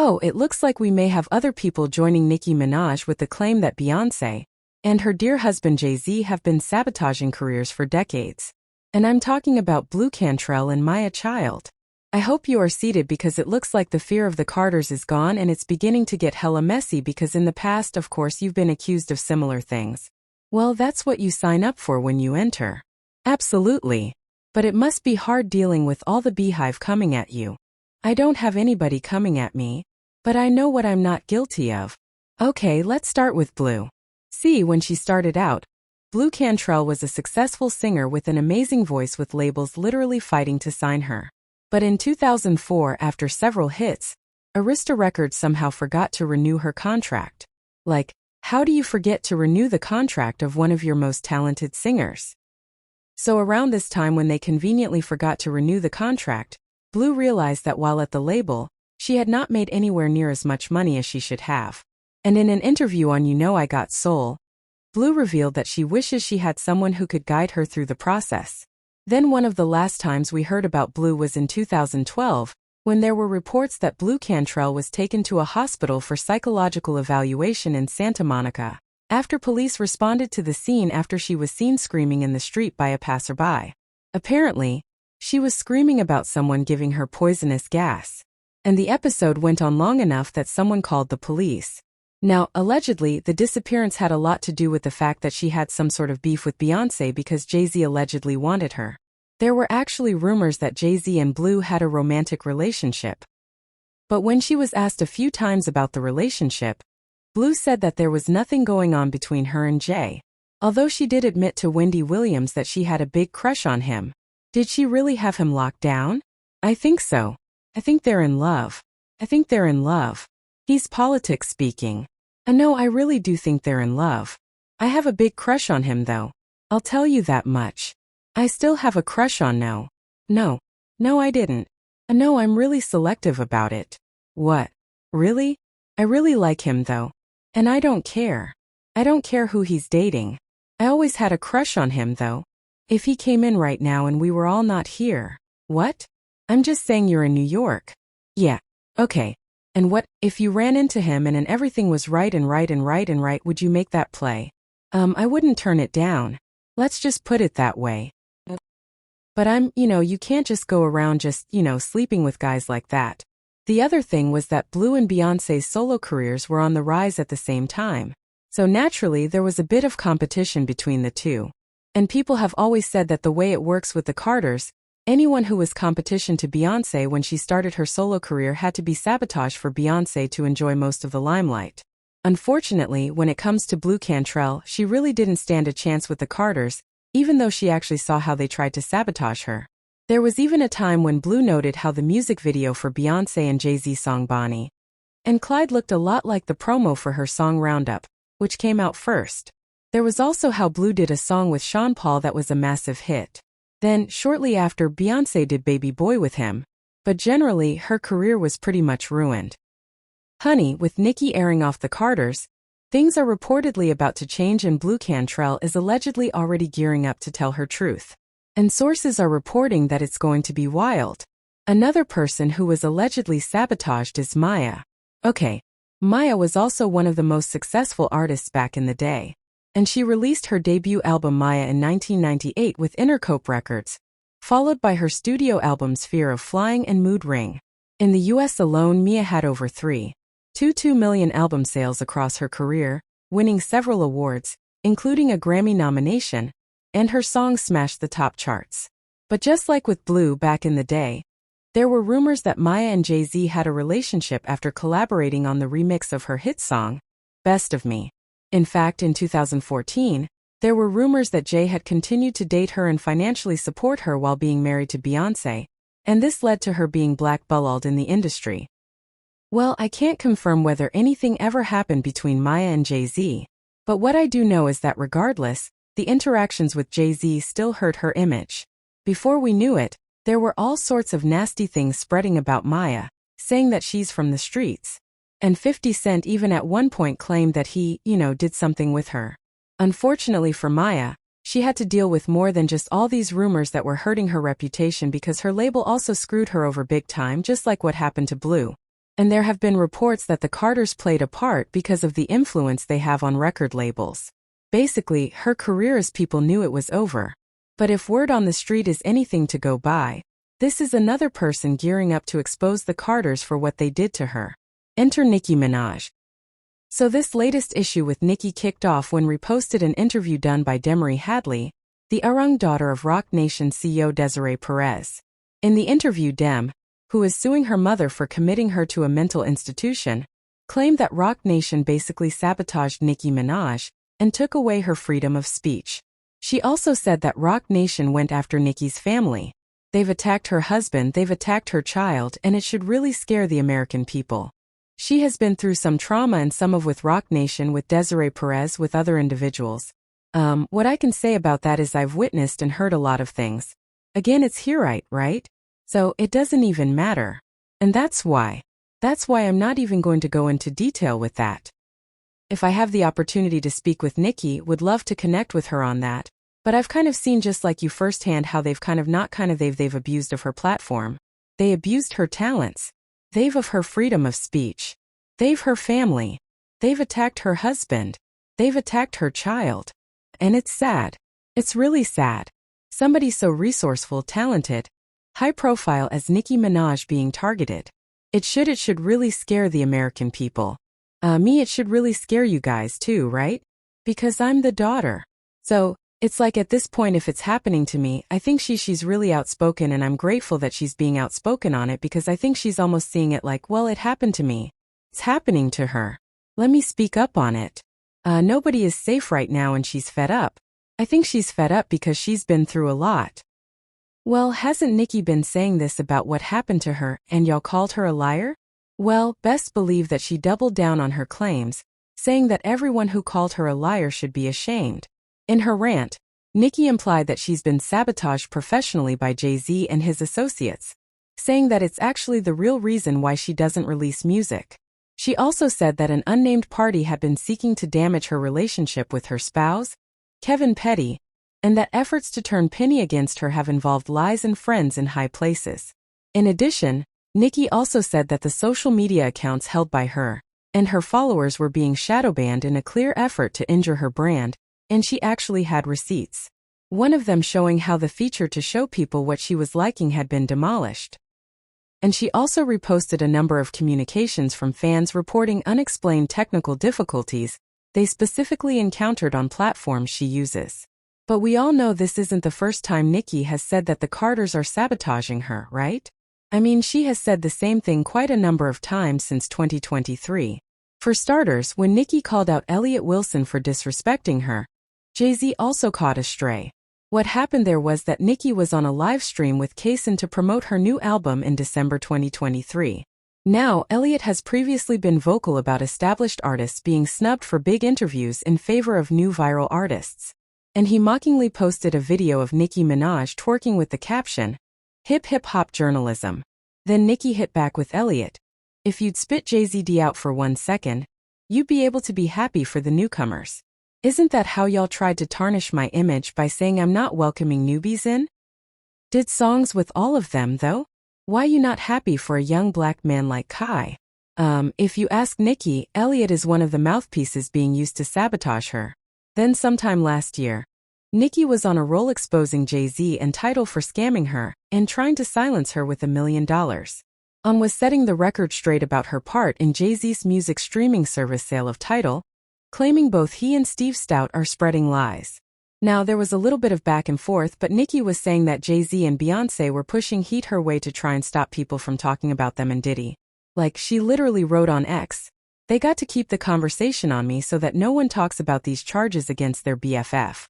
Oh, it looks like we may have other people joining Nicki Minaj with the claim that Beyonce and her dear husband Jay-Z have been sabotaging careers for decades. And I'm talking about Blu Cantrell and MYA. I hope you are seated because it looks like the fear of the Carters is gone and it's beginning to get hella messy because in the past, of course, you've been accused of similar things. Well, that's what you sign up for when you enter. Absolutely. But it must be hard dealing with all the beehive coming at you. I don't have anybody coming at me, but I know what I'm not guilty of. Okay, let's start with Blu. See, when she started out, Blu Cantrell was a successful singer with an amazing voice with labels literally fighting to sign her. But in 2004, after several hits, Arista Records somehow forgot to renew her contract. Like, how do you forget to renew the contract of one of your most talented singers? So around this time when they conveniently forgot to renew the contract, Blu realized that while at the label, she had not made anywhere near as much money as she should have. And in an interview on You Know I Got Soul, Blu revealed that she wishes she had someone who could guide her through the process. Then one of the last times we heard about Blu was in 2012, when there were reports that Blu Cantrell was taken to a hospital for psychological evaluation in Santa Monica, after police responded to the scene after she was seen screaming in the street by a passerby. Apparently, she was screaming about someone giving her poisonous gas. And the episode went on long enough that someone called the police. Now, allegedly, the disappearance had a lot to do with the fact that she had some sort of beef with Beyonce because Jay-Z allegedly wanted her. There were actually rumors that Jay-Z and Blu had a romantic relationship. But when she was asked a few times about the relationship, Blu said that there was nothing going on between her and Jay. Although she did admit to Wendy Williams that she had a big crush on him. Did she really have him locked down? I think so. I think they're in love. I think they're in love. He's politics speaking. No, I really do think they're in love. I have a big crush on him though. I'll tell you that much. I still have a crush on No. No, I didn't. No, I'm really selective about it. What? Really? I really like him though. And I don't care. I don't care who he's dating. I always had a crush on him though. If he came in right now and we were all not here. What? I'm just saying you're in New York. Yeah. Okay. And what, if you ran into him and everything was right, would you make that play? I wouldn't turn it down. Let's just put it that way. But you can't just go around just, sleeping with guys like that. The other thing was that Blu and Beyonce's solo careers were on the rise at the same time. So naturally there was a bit of competition between the two. And people have always said that the way it works with the Carters, anyone who was competition to Beyonce when she started her solo career had to be sabotaged for Beyonce to enjoy most of the limelight. Unfortunately, when it comes to Blu Cantrell, she really didn't stand a chance with the Carters, even though she actually saw how they tried to sabotage her. There was even a time when Blu noted how the music video for Beyonce and Jay-Z's song Bonnie and Clyde looked a lot like the promo for her song Roundup, which came out first. There was also how Blu did a song with Sean Paul that was a massive hit. Then, shortly after, Beyonce did Baby Boy with him. But generally, her career was pretty much ruined. Honey, with Nicki airing off the Carters, things are reportedly about to change and Blu Cantrell is allegedly already gearing up to tell her truth. And sources are reporting that it's going to be wild. Another person who was allegedly sabotaged is MYA. Okay, MYA was also one of the most successful artists back in the day. And she released her debut album MYA in 1998 with Intercope Records, followed by her studio albums Fear of Flying and Mood Ring. In the US alone, MYA had over 3.22 million album sales across her career, winning several awards, including a Grammy nomination, and her songs smashed the top charts. But just like with Blu back in the day, there were rumors that MYA and Jay-Z had a relationship after collaborating on the remix of her hit song, Best of Me. In fact, in 2014, there were rumors that Jay had continued to date her and financially support her while being married to Beyonce, and this led to her being blackballed in the industry. Well, I can't confirm whether anything ever happened between MYA and Jay-Z, but what I do know is that regardless, the interactions with Jay-Z still hurt her image. Before we knew it, there were all sorts of nasty things spreading about MYA, saying that she's from the streets. And 50 Cent even at one point claimed that he, did something with her. Unfortunately for MYA, she had to deal with more than just all these rumors that were hurting her reputation because her label also screwed her over big time, just like what happened to Blu. And there have been reports that the Carters played a part because of the influence they have on record labels. Basically, her career as people knew it was over. But if word on the street is anything to go by, this is another person gearing up to expose the Carters for what they did to her. Enter Nicki Minaj. So this latest issue with Nicki kicked off when reposted an interview done by Demery Hadley, the Arung daughter of Roc Nation CEO Desiree Perez. In the interview, Dem, who is suing her mother for committing her to a mental institution, claimed that Roc Nation basically sabotaged Nicki Minaj and took away her freedom of speech. She also said that Roc Nation went after Nicki's family. They've attacked her husband, they've attacked her child, and it should really scare the American people. She has been through some trauma, and some of with Roc Nation, with Desiree Perez, with other individuals. What I can say about that is I've witnessed and heard a lot of things. Again, it's here, right? So it doesn't even matter. And that's why I'm not even going to go into detail with that. If I have the opportunity to speak with Nicki, would love to connect with her on that. But I've kind of seen, just like you firsthand, how they've they've abused of her platform. They abused her talents. They've of her freedom of speech. They've her family. They've attacked her husband. They've attacked her child. And it's sad. It's really sad. Somebody so resourceful, talented, high profile as Nicki Minaj being targeted. It should really scare the American people. It should really scare you guys too, right? Because I'm the daughter. So, it's like at this point, if it's happening to me, I think she's really outspoken, and I'm grateful that she's being outspoken on it, because I think she's almost seeing it like, well, it happened to me. It's happening to her. Let me speak up on it. Nobody is safe right now, and she's fed up. I think she's fed up because she's been through a lot. Well, hasn't Nicki been saying this about what happened to her, and y'all called her a liar? Well, best believe that she doubled down on her claims, saying that everyone who called her a liar should be ashamed. In her rant, Nicki implied that she's been sabotaged professionally by Jay-Z and his associates, saying that it's actually the real reason why she doesn't release music. She also said that an unnamed party had been seeking to damage her relationship with her spouse, Kevin Petty, and that efforts to turn Penny against her have involved lies and friends in high places. In addition, Nicki also said that the social media accounts held by her and her followers were being shadowbanned in a clear effort to injure her brand, and she actually had receipts. One of them showing how the feature to show people what she was liking had been demolished. And she also reposted a number of communications from fans reporting unexplained technical difficulties they specifically encountered on platforms she uses. But we all know this isn't the first time Nicki has said that the Carters are sabotaging her, right? I mean, she has said the same thing quite a number of times since 2023. For starters, when Nicki called out Elliott Wilson for disrespecting her, Jay-Z also caught a stray. What happened there was that Nicki was on a live stream with Kaysen to promote her new album in December 2023. Now, Elliott has previously been vocal about established artists being snubbed for big interviews in favor of new viral artists. And he mockingly posted a video of Nicki Minaj twerking with the caption, "Hip hip hop journalism." Then Nicki hit back with Elliott, "If you'd spit Jay-Z out for 1 second, you'd be able to be happy for the newcomers. Isn't that how y'all tried to tarnish my image by saying I'm not welcoming newbies in? Did songs with all of them, though? Why you not happy for a young black man like Kai?" If you ask Nicki, Elliott is one of the mouthpieces being used to sabotage her. Then sometime last year, Nicki was on a roll exposing Jay-Z and Tidal for scamming her and trying to silence her with $1 million. Was setting the record straight about her part in Jay-Z's music streaming service sale of Tidal, claiming both he and Steve Stout are spreading lies. Now, there was a little bit of back and forth, but Nicki was saying that Jay-Z and Beyonce were pushing heat her way to try and stop people from talking about them and Diddy. Like, she literally wrote on X, "They got to keep the conversation on me so that no one talks about these charges against their BFF."